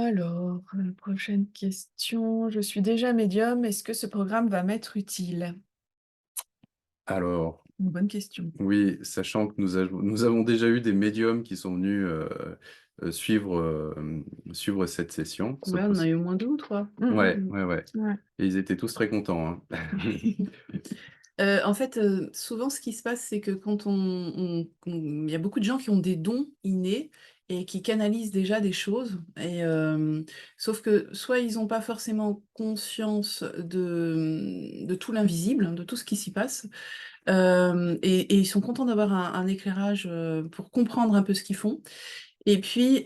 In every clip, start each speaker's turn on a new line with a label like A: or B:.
A: Alors, prochaine question. Je suis déjà médium, est-ce que ce programme va m'être utile?
B: Alors,
A: Une bonne question.
B: oui, sachant que nous avons déjà eu des médiums qui sont venus, suivre cette session, ce
A: Ouais, on en a
B: procé
A: eu au moins 2 ou 3.
B: ouais, ouais, ouais,
A: Ouais.
B: et ils étaient tous très contents, hein.
A: En fait, souvent ce qui se passe, c'est que quand il y a beaucoup de gens qui ont des dons innés et qui canalisent déjà des choses sauf que soit ils ont pas forcément conscience de tout l'invisible, hein, de tout ce qui s'y passe, et ils sont contents d'avoir un éclairage, pour comprendre un peu ce qu'ils font. Et puis,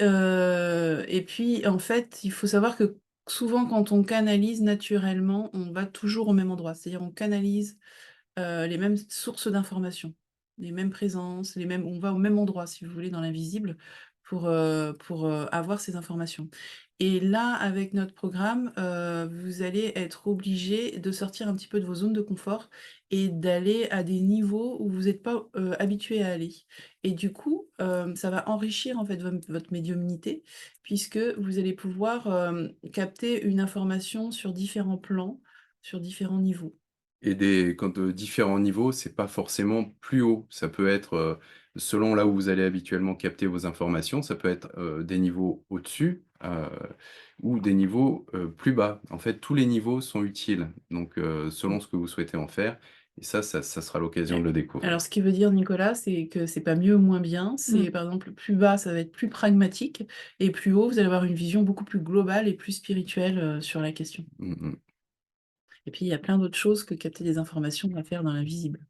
A: en fait, il faut savoir que souvent quand on canalise naturellement, on va toujours au même endroit. C'est-à-dire on canalise les mêmes sources d'informations, les mêmes présences, les mêmes on va au même endroit, si vous voulez, dans l'invisible pour avoir ces informations. Et là, avec notre programme, vous allez être obligés de sortir un petit peu de vos zones de confort et d'aller à des niveaux où vous n'êtes pas, habitués à aller. Et du coup, ça va enrichir, en fait, votre médiumnité puisque vous allez pouvoir, capter une information sur différents plans, sur différents niveaux.
B: Et différents niveaux, c'est pas forcément plus haut. Ça peut être, selon là où vous allez habituellement capter vos informations, ça peut être, des niveaux au-dessus, ou des niveaux, plus bas. En fait, tous les niveaux sont utiles, donc selon ce que vous souhaitez en faire et ça sera l'occasion de
A: Ouais.
B: le découvrir.
A: Alors ce qui veut dire Nicolas, c'est que c'est pas mieux ou moins bien, c'est par exemple plus bas, ça va être plus pragmatique et plus haut, vous allez avoir une vision beaucoup plus globale et plus spirituelle, sur la question.
B: Mmh mh.
A: Et puis il y a plein d'autres choses que capter des informations à faire dans l'invisible.